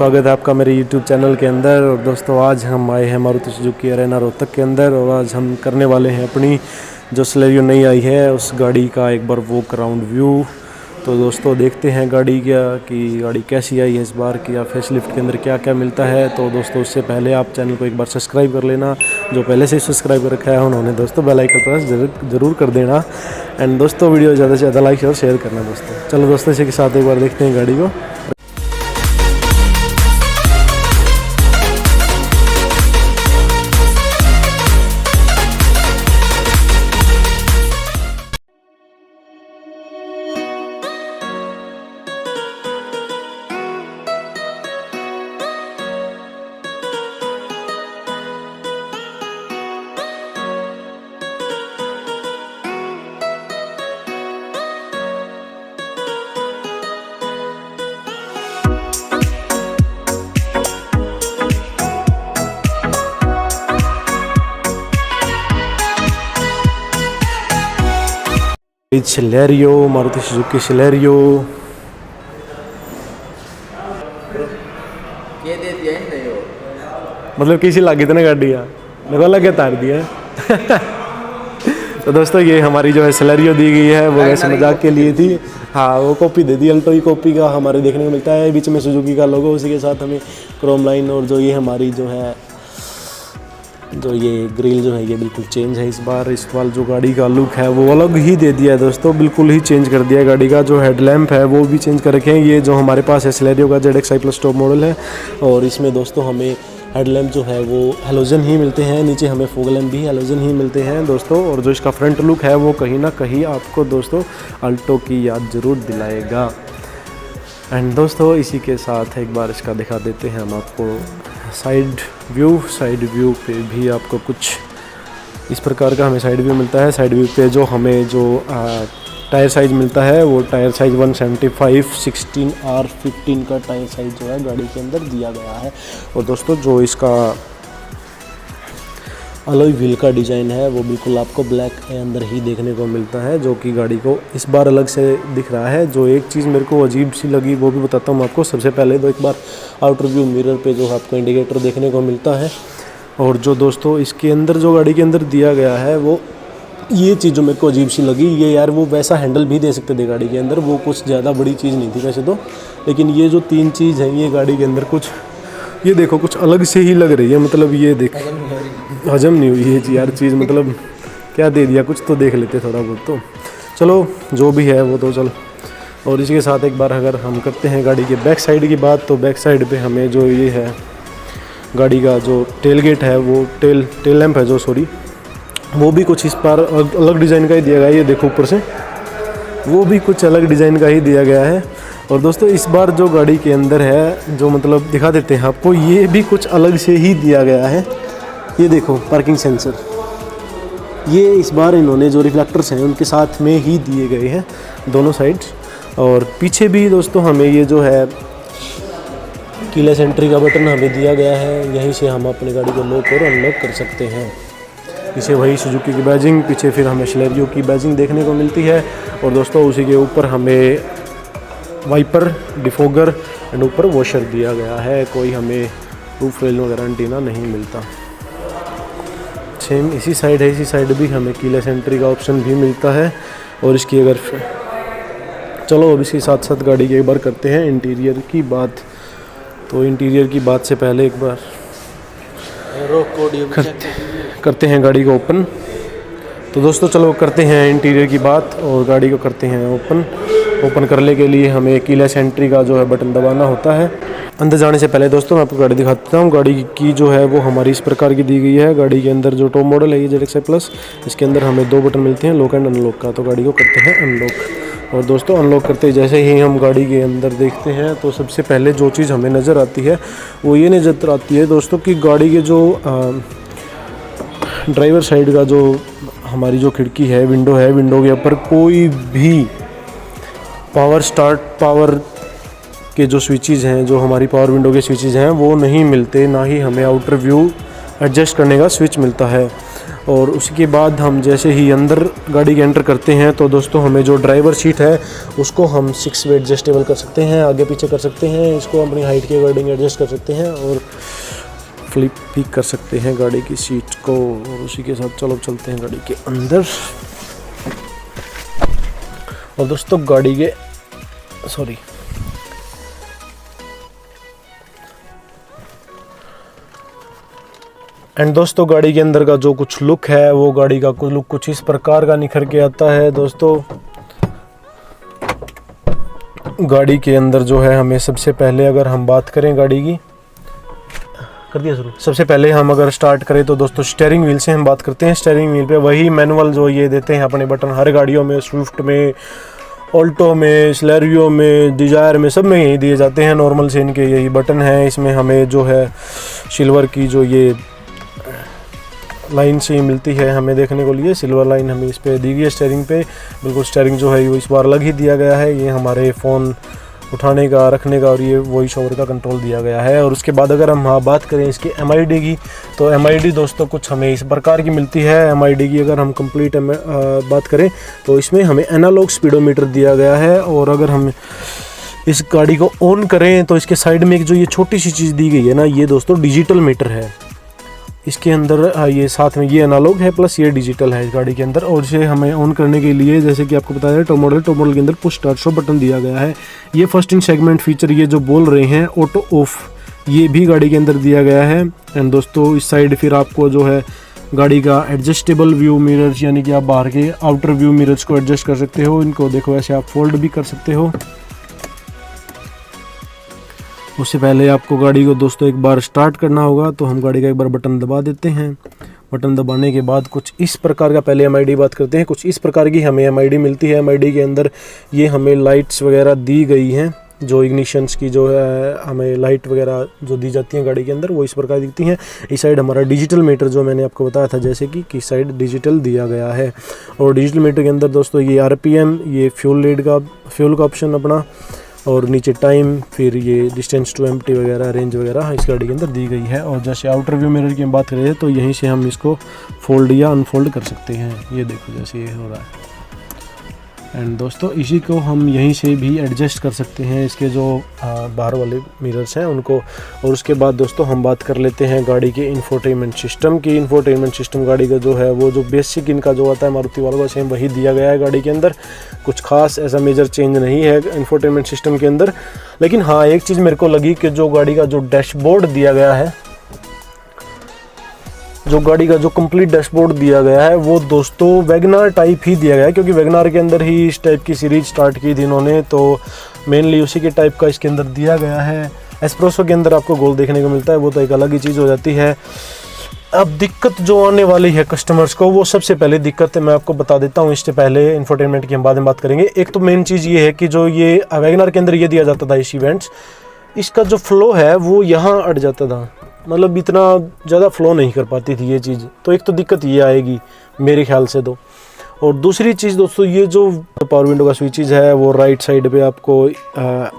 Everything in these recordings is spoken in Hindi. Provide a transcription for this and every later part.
स्वागत है आपका मेरे YouTube चैनल के अंदर। और दोस्तों आज हम आए हैं मारुति सुजुकी अरेना रोहतक के अंदर और आज हम करने वाले हैं अपनी जो सिलेरियो नई आई है उस गाड़ी का एक बार वॉक अराउंड व्यू। तो दोस्तों देखते हैं गाड़ी गाड़ी कैसी आई है इस बार की, या फेसलिफ्ट के अंदर क्या क्या मिलता है। तो दोस्तों उससे पहले आप चैनल को एक बार सब्सक्राइब कर लेना, जो पहले से ही सब्सक्राइब कर रखा है उन्होंने दोस्तों बेल आइकन प्रेस जरूर कर देना। एंड दोस्तों वीडियो ज़्यादा से ज़्यादा लाइक और शेयर करना दोस्तों। चलो दोस्तों इसी के साथ एक बार देखते हैं गाड़ी को। Celerio, Maruti Suzuki Celerio. ये दे दिया है नहीं हो, मतलब किसी लागी तो ना गाड़ी मेरे को लगे तार दिया तो दोस्तों ये हमारी जो है सिलेरियो दी गई है वो वैसे मजाक के लिए थी। हाँ वो कॉपी दे दी, अल्टो की कॉपी का हमारे देखने को मिलता है। बीच में सुजुकी का लोगो, उसी के साथ हमें क्रोम लाइन और जो ये हमारी जो ये ग्रिल जो है ये बिल्कुल चेंज है इस बार जो गाड़ी का लुक है वो अलग ही दे दिया है दोस्तों, बिल्कुल ही चेंज कर दिया है। गाड़ी का जो हेडलैम्प है वो भी चेंज कर रखे हैं। ये जो हमारे पास है सिलेरियो का ZXi+ टॉप मॉडल है और इसमें दोस्तों हमें हेडलैम्प जो है वो हेलोजन ही मिलते हैं, नीचे हमें फॉग लैम्प भी हेलोजन ही मिलते हैं दोस्तों। और जो इसका फ्रंट लुक है वो कहीं ना कहीं आपको दोस्तों अल्टो की याद ज़रूर दिलाएगा। एंड दोस्तों इसी के साथ एक बार इसका दिखा देते हैं हम आपको साइड व्यू पे भी आपको कुछ इस प्रकार का हमें साइड व्यू मिलता है। साइड व्यू पे जो हमें टायर साइज़ मिलता है वो टायर साइज़ 175 16R15 का टायर साइज़ जो है गाड़ी के अंदर दिया गया है। और दोस्तों जो इसका अलॉय व्हील का डिज़ाइन है वो बिल्कुल आपको ब्लैक के अंदर ही देखने को मिलता है, जो कि गाड़ी को इस बार अलग से दिख रहा है। जो एक चीज़ मेरे को अजीब सी लगी वो भी बताता हूँ आपको। सबसे पहले तो एक बार आउटर व्यू मिरर पे जो आपको इंडिकेटर देखने को मिलता है। और जो दोस्तों इसके अंदर जो गाड़ी के अंदर दिया गया है वो ये चीज़ जो मेरे को अजीब सी लगी, ये यार वो वैसा हैंडल भी दे सकते थे गाड़ी के अंदर, वो कुछ ज़्यादा बड़ी चीज़ नहीं थी वैसे तो। लेकिन ये जो 3 चीज़ है ये गाड़ी के अंदर कुछ ये देखो कुछ अलग से ही लग रही है। मतलब ये देख हजम नहीं हुई ये यार चीज़, मतलब क्या दे दिया, कुछ तो देख लेते थोड़ा बहुत तो। चलो जो भी है वो तो चल। और इसी के साथ एक बार अगर हम करते हैं गाड़ी के बैक साइड की बात, तो बैक साइड पे हमें जो ये है गाड़ी का जो टेल गेट है वो टेल लैंप है वो भी कुछ इस बार अलग डिज़ाइन का ही दिया गया है। ये देखो ऊपर से वो भी कुछ अलग डिज़ाइन का ही दिया गया है। और दोस्तों इस बार जो गाड़ी के अंदर है जो मतलब दिखा देते हैं आपको, ये भी कुछ अलग से ही दिया गया है। ये देखो पार्किंग सेंसर, ये इस बार इन्होंने जो रिफ्लेक्टर्स हैं उनके साथ में ही दिए गए हैं दोनों साइड्स। और पीछे भी दोस्तों हमें ये जो है कीलेस एंट्री का बटन हमें दिया गया है, यहीं से हम अपनी गाड़ी को लॉक और अनलॉक कर सकते हैं। पीछे वही सुजुकी की बैजिंग, पीछे फिर हमें सिलेरियो की बैजिंग देखने को मिलती है। और दोस्तों उसी के ऊपर हमें वाइपर, डिफोगर एंड ऊपर वॉशर दिया गया है। कोई हमें रूफ रेल वगैरह एंटीना नहीं मिलता। सेम इसी साइड है, इसी साइड भी हमें कीलेस एंट्री का ऑप्शन भी मिलता है। और इसकी अगर चलो अब इसके साथ साथ गाड़ी की एक बार करते हैं इंटीरियर की बात। तो इंटीरियर की बात से पहले एक बार करते हैं गाड़ी को ओपन। तो दोस्तों चलो करते हैं इंटीरियर की बात और गाड़ी को करते हैं ओपन करने के लिए हमें कीलेस एंट्री का जो है बटन दबाना होता है। अंदर जाने से पहले दोस्तों मैं आपको गाड़ी दिखाता हूँ। गाड़ी की जो है वो हमारी इस प्रकार की दी गई है। गाड़ी के अंदर जो टॉप मॉडल है ये ZXi+, इसके अंदर हमें 2 बटन मिलते हैं, लॉक एंड अनलॉक का। तो गाड़ी को करते हैं अनलॉक। और दोस्तों अनलॉक करते जैसे ही हम गाड़ी के अंदर देखते हैं तो सबसे पहले जो चीज़ हमें नज़र आती है वो ये नज़र आती है दोस्तों कि गाड़ी के जो ड्राइवर साइड का जो हमारी जो खिड़की है, विंडो है, विंडो के ऊपर कोई भी पावर के जो स्विचेस हैं, जो हमारी पावर विंडो के स्विचेस हैं वो नहीं मिलते। ना ही हमें आउटर व्यू एडजस्ट करने का स्विच मिलता है। और उसके बाद हम जैसे ही अंदर गाड़ी के एंटर करते हैं तो दोस्तों हमें जो ड्राइवर सीट है उसको हम 6 वे एडजस्टेबल कर सकते हैं, आगे पीछे कर सकते हैं, इसको अपनी हाइट के अकॉर्डिंग एडजस्ट कर सकते हैं और फ्लिप भी कर सकते हैं गाड़ी की सीट को। और उसी के साथ चलो चलते हैं गाड़ी के अंदर। और दोस्तों गाड़ी के दोस्तों गाड़ी के अंदर का जो कुछ लुक है वो गाड़ी का कुछ लुक कुछ इस प्रकार का निखर के आता है। दोस्तों गाड़ी के अंदर जो है हमें सबसे पहले अगर हम बात करें गाड़ी की, कर दिया शुरू। सबसे पहले हम अगर स्टार्ट करें तो दोस्तों स्टीयरिंग व्हील से हम बात करते हैं। स्टीयरिंग व्हील पे वही मैनुअल जो ये देते हैं अपने बटन हर गाड़ियों में, स्विफ्ट में, ऑल्टो में, स्लेरियो में, डिजायर में, सब में यही दिए जाते हैं। नॉर्मल से इनके यही बटन है। इसमें हमें जो है सिल्वर की जो ये लाइन से ही मिलती है हमें देखने को लिए, सिल्वर लाइन हमें इस पे दी गई है स्टीयरिंग पे। बिल्कुल स्टीयरिंग जो है वो इस बार अलग ही दिया गया है। ये हमारे फ़ोन उठाने का, रखने का और ये वॉइस ओवर का कंट्रोल दिया गया है। और उसके बाद अगर हम बात करें इसकी MID की, तो MID दोस्तों कुछ हमें इस प्रकार की मिलती है। MID की अगर हम कंप्लीट बात करें तो इसमें हमें एनालॉग स्पीडोमीटर दिया गया है। और अगर हम इस गाड़ी को ऑन करें तो इसके साइड में एक जो ये छोटी सी चीज़ दी गई है ना, ये दोस्तों डिजिटल मीटर है। इसके अंदर ये साथ में ये एनालॉग है प्लस ये डिजिटल है इस गाड़ी के अंदर। और इसे हमें ऑन करने के लिए जैसे कि आपको बताया टॉप मॉडल के अंदर पुश स्टार्ट शो बटन दिया गया है। ये फर्स्ट इन सेगमेंट फीचर ये जो बोल रहे हैं ऑटो ऑफ, ये भी गाड़ी के अंदर दिया गया है। एंड दोस्तों इस साइड फिर आपको जो है गाड़ी का एडजस्टेबल व्यू मिरर्स, यानी कि आप बाहर के आउटर व्यू मिरर्स को एडजस्ट कर सकते हो। इनको देखो ऐसे आप फोल्ड भी कर सकते हो। उससे पहले आपको गाड़ी को दोस्तों एक बार स्टार्ट करना होगा, तो हम गाड़ी का एक बार बटन दबा देते हैं। बटन दबाने के बाद कुछ इस प्रकार का, पहले MID बात करते हैं, कुछ इस प्रकार की हमें MID मिलती है। MID के अंदर ये हमें लाइट्स वगैरह दी गई हैं, जो इग्निशंस की जो है हमें लाइट वगैरह जो दी जाती हैं गाड़ी के अंदर वो इस प्रकार दिखती हैं। इस साइड हमारा डिजिटल मीटर जो मैंने आपको बताया था जैसे कि इस साइड डिजिटल दिया गया है। और डिजिटल मीटर के अंदर दोस्तों ये RPM, ये फ्यूल का ऑप्शन अपना, और नीचे टाइम, फिर ये डिस्टेंस टू एम्प्टी वगैरह, रेंज वगैरह इस गाड़ी के अंदर दी गई है। और जैसे आउटर व्यू मिरर की हम बात करें तो यहीं से हम इसको फोल्ड या अनफोल्ड कर सकते हैं। ये देखो जैसे ये हो रहा है। एंड दोस्तों इसी को हम यहीं से भी एडजस्ट कर सकते हैं, इसके जो बाहर वाले मिरर्स हैं उनको। और उसके बाद दोस्तों हम बात कर लेते हैं गाड़ी के इंफोटेनमेंट सिस्टम की। इंफोटेनमेंट सिस्टम गाड़ी का जो है वो जो बेसिक इनका जो आता है मारुति वालों का सेम वही दिया गया है गाड़ी के अंदर। कुछ खास ऐसा मेजर चेंज नहीं है इंफोटेनमेंट सिस्टम के अंदर। लेकिन हाँ एक चीज़ मेरे को लगी कि जो गाड़ी का जो डैशबोर्ड दिया गया है, जो गाड़ी का जो कंप्लीट डैशबोर्ड दिया गया है वो दोस्तों वैगनार टाइप ही दिया गया है, क्योंकि वैगनार के अंदर ही इस टाइप की सीरीज स्टार्ट की थी इन्होंने, तो मेनली उसी के टाइप का इसके अंदर दिया गया है। एस्प्रेसो के अंदर आपको गोल देखने को मिलता है, वो तो एक अलग ही चीज़ हो जाती है। अब दिक्कत जो आने वाली है कस्टमर्स को, वो सबसे पहले दिक्कत मैं आपको बता देता हूँ, इससे पहले इंफोटेनमेंट की हम बाद में बात करेंगे। एक तो मेन चीज़ ये है कि जो ये वैगनार के अंदर ये दिया जाता था इस इवेंट्स, इसका जो फ्लो है वो यहाँ अट जाता था, मतलब इतना ज़्यादा फ्लो नहीं कर पाती थी ये चीज़। तो एक तो दिक्कत ये आएगी मेरे ख्याल से तो। और दूसरी चीज़ दोस्तों ये जो पावर विंडो का स्विचेस है वो राइट साइड पे आपको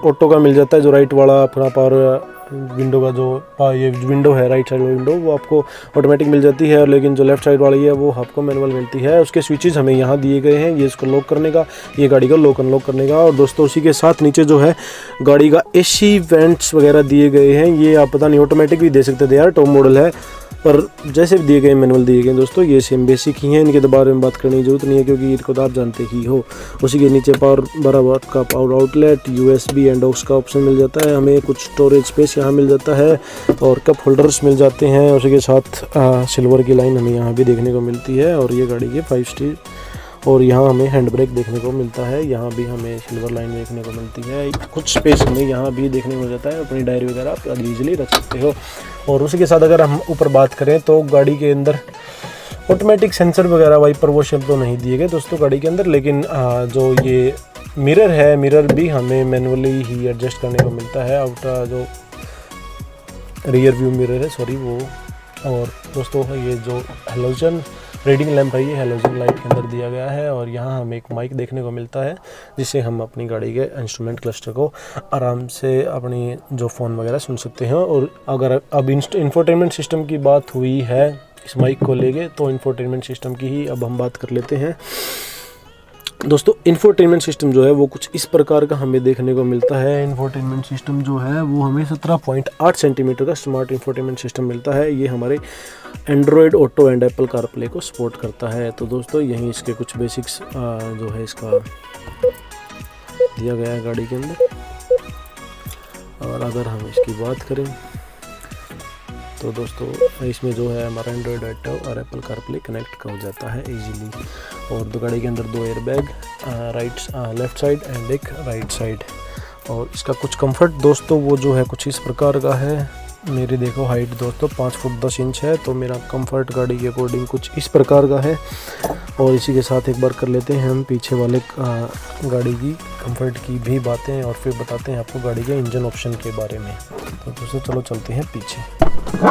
ऑटो का मिल जाता है। जो राइट वाला अपना पावर विंडो का जो ये विंडो है, राइट साइड विंडो, वो आपको ऑटोमेटिक मिल जाती है। लेकिन जो लेफ्ट साइड वाली है वो आपको मैनुअल मिलती है। उसके स्विचेस हमें यहाँ दिए गए हैं, ये इसको लॉक करने का, ये गाड़ी का लॉक अनलॉक करने का। और दोस्तों उसी के साथ नीचे जो है गाड़ी का AC वेंट्स वगैरह दिए गए हैं। ये आप पता नहीं ऑटोमेटिक भी दे सकते थे यार, टॉप मॉडल है, पर जैसे दिए गए मैनुअल दिए गए दोस्तों ये सेम बेसिक ही हैं, इनके तो बारे में बात करने की जरूरत नहीं है क्योंकि इनको तो आप जानते ही हो। उसी के नीचे पावर 12 वाट का power outlet, USB and aux का ऑप्शन मिल जाता है हमें। कुछ स्टोरेज स्पेस यहाँ मिल जाता है और कप होल्डर्स मिल जाते हैं। उसी के साथ सिल्वर की लाइन हमें यहाँ भी देखने को मिलती है। और ये गाड़ी के 5 स्टील, और यहाँ हमें हैंड ब्रेक देखने को मिलता है, यहाँ भी हमें सिल्वर लाइन देखने को मिलती है। कुछ स्पेस हमें यहाँ भी देखने को मिल जाता है, अपनी डायरी वगैरह आप ईजिली रख सकते हो। और उसी के साथ अगर हम ऊपर बात करें तो गाड़ी के अंदर ऑटोमेटिक सेंसर वगैरह वाइपर वो शब्द तो नहीं दिए गए दोस्तों गाड़ी के अंदर। लेकिन जो ये मिरर है, मिरर भी हमें मैनुअली ही एडजस्ट करने को मिलता है। आउटर जो रियर व्यू मिरर है सॉरी वो। और दोस्तों ये जो हेलोजन रीडिंग लैंप है ये हेलोजन लाइट के अंदर दिया गया है। और यहाँ हमें एक माइक देखने को मिलता है जिससे हम अपनी गाड़ी के इंस्ट्रूमेंट क्लस्टर को आराम से अपनी जो फ़ोन वगैरह सुन सकते हैं। और अगर अब इंफोटेनमेंट सिस्टम की बात हुई है इस माइक को लेंगे तो इंफोटेनमेंट सिस्टम की ही अब हम बात कर लेते हैं। दोस्तों इंफोटेनमेंट सिस्टम जो है वो कुछ इस प्रकार का हमें देखने को मिलता है। इंफोटेनमेंट सिस्टम जो है वो हमें 17.8 सेंटीमीटर का स्मार्ट इंफोटेनमेंट सिस्टम मिलता है। ये हमारे Android auto and Apple CarPlay को सपोर्ट करता है। तो दोस्तों यहीं इसके कुछ बेसिक्स जो है इसका दिया गया है गाड़ी के अंदर। और अगर हम इसकी बात करें तो दोस्तों इसमें जो है हमारा एंड्रॉयड ऑटो और एप्पल कारप्ले कनेक्ट हो जाता है इजीली। और दो गाड़ी के अंदर 2 एयरबैग, लेफ़्ट साइड एंड एक राइट साइड। और इसका कुछ कंफर्ट दोस्तों वो जो है कुछ इस प्रकार का है। मेरी देखो हाइट दोस्तों 5 फुट 10 इंच है, तो मेरा कंफर्ट गाड़ी के अकॉर्डिंग कुछ इस प्रकार का है। और इसी के साथ एक बार कर लेते हैं हम पीछे वाले गाड़ी की कंफर्ट की भी बातें, और फिर बताते हैं आपको गाड़ी के इंजन ऑप्शन के बारे में। तो दोस्तों चलो चलते हैं पीछे।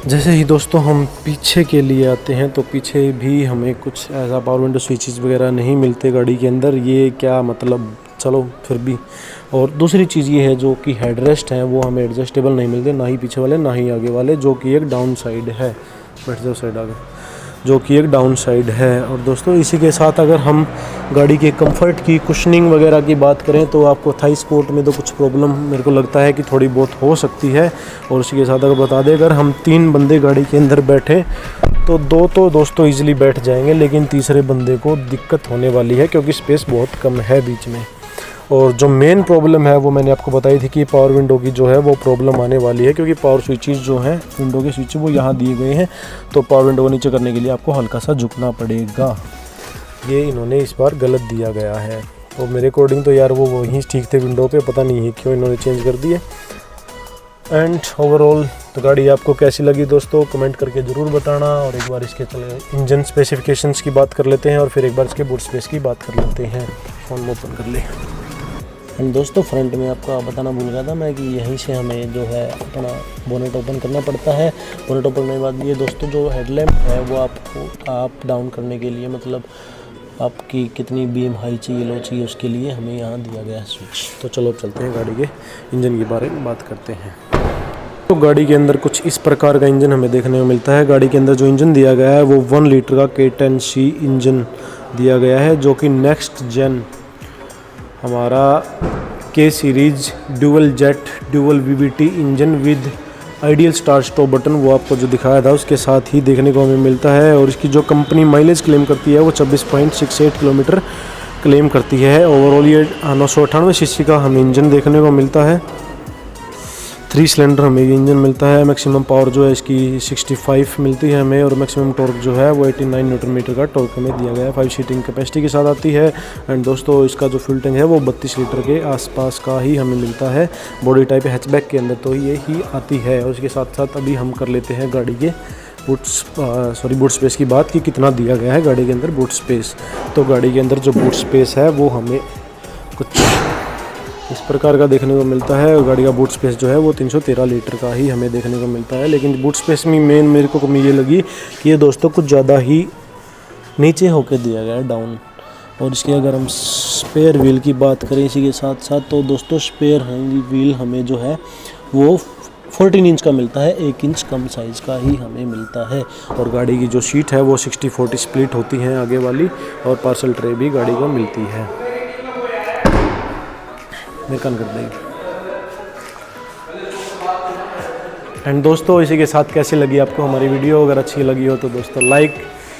जैसे ही दोस्तों हम पीछे के लिए आते हैं तो पीछे भी हमें कुछ ऐसा पावर विंडो स्विचेस वगैरह नहीं मिलते गाड़ी के अंदर। ये क्या मतलब, चलो फिर भी। और दूसरी चीज़ ये है जो कि हेडरेस्ट हैं वो हमें एडजस्टेबल नहीं मिलते, ना ही पीछे वाले ना ही आगे वाले, जो कि एक डाउन साइड है। बैठ जाओ साइड आगे, जो कि एक डाउन साइड है। और दोस्तों इसी के साथ अगर हम गाड़ी के कंफर्ट की, कुशनिंग वगैरह की बात करें तो आपको थाई सपोर्ट में तो कुछ प्रॉब्लम मेरे को लगता है कि थोड़ी बहुत हो सकती है। और इसी के साथ अगर बता दें, अगर हम 3 बंदे गाड़ी के अंदर बैठे तो 2 तो दोस्तों ईजिली बैठ जाएंगे, लेकिन तीसरे बंदे को दिक्कत होने वाली है क्योंकि स्पेस बहुत कम है बीच में। और जो मेन प्रॉब्लम है वो मैंने आपको बताई थी कि पावर विंडो की जो है वो प्रॉब्लम आने वाली है, क्योंकि पावर स्विचेस जो हैं विंडो के स्विच वो यहाँ दिए गए हैं। तो पावर विंडो को नीचे करने के लिए आपको हल्का सा झुकना पड़ेगा। ये इन्होंने इस बार गलत दिया गया है। तो मेरे अकॉर्डिंग तो यार वो वहीं ठीक थे विंडो पे, पता नहीं है क्यों इन्होंने चेंज कर दिए। एंड ओवरऑल तो गाड़ी आपको कैसी लगी दोस्तों कमेंट करके ज़रूर बताना। और एक बार इसके चले इंजन स्पेसिफिकेशंस की बात कर लेते हैं, और फिर एक बार इसके बूट स्पेस की बात कर लेते हैं। फ़ोन ओपन कर ले। एंड दोस्तों फ्रंट में आपको बताना भूल गया था मैं कि यहीं से हमें जो है अपना बोनेट ओपन करना पड़ता है। बोनेट ओपन करने के बाद ये दोस्तों जो हेडलैम्प है वो आपको अप डाउन करने के लिए, मतलब आपकी कितनी बीम हाई चाहिए लो चाहिए उसके लिए हमें यहाँ दिया गया है स्विच। तो चलो चलते हैं गाड़ी के इंजन के बारे में बात करते हैं। तो गाड़ी के अंदर कुछ इस प्रकार का इंजन हमें देखने को मिलता है। गाड़ी के अंदर जो इंजन दिया गया है वो 1 लीटर का K10C इंजन दिया गया है, जो कि नेक्स्ट जेन हमारा K series dual jet dual VVT engine with ideal start stop button वो आपको जो दिखाया था उसके साथ ही देखने को हमें मिलता है। और इसकी जो कंपनी माइलेज क्लेम करती है वो 26.68 किलोमीटर क्लेम करती है। ओवरऑल ये 998 सीसी का हमें इंजन देखने को मिलता है। 3 सिलेंडर हमें ये इंजन मिलता है। मैक्सिमम पावर जो है इसकी 65 मिलती है हमें, और मैक्सिमम टॉर्क जो है वो 89 न्यूटन मीटर का टॉर्क हमें दिया गया है। 5 सीटिंग कैपेसिटी के साथ आती है। एंड दोस्तों इसका जो फ्यूल टैंक है वो 32 लीटर के आसपास का ही हमें मिलता है। बॉडी टाइप हैचबैक के अंदर तो ये ही आती है। और इसके साथ साथ अभी हम कर लेते हैं गाड़ी के बूट स्पेस की बात कि कितना दिया गया है गाड़ी के अंदर बूट स्पेस। तो गाड़ी के अंदर जो बूट स्पेस है वो हमें कुछ इस प्रकार का देखने को मिलता है। और गाड़ी का बूट स्पेस जो है वो 313 लीटर का ही हमें देखने को मिलता है। लेकिन बूट स्पेस में मेन मेरे को कमी ये लगी कि ये दोस्तों कुछ ज़्यादा ही नीचे होकर दिया गया है, डाउन। और इसके अगर हम स्पेयर व्हील की बात करें इसी के साथ साथ, तो दोस्तों स्पेयर व्हील हमें जो है वो 14 इंच का मिलता है, 1 इंच कम साइज़ का ही हमें मिलता है। और गाड़ी की जो सीट है वो 60-40 स्प्लिट होती हैं आगे वाली, और पार्सल ट्रे भी गाड़ी को मिलती है। निकल कर देंगे। एंड दोस्तों इसी के साथ कैसी लगी आपको हमारी वीडियो? अगर अच्छी लगी हो तो दोस्तों लाइक,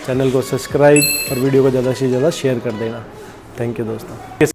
चैनल को सब्सक्राइब और वीडियो को ज़्यादा से ज़्यादा शेयर कर देना। थैंक यू दोस्तों।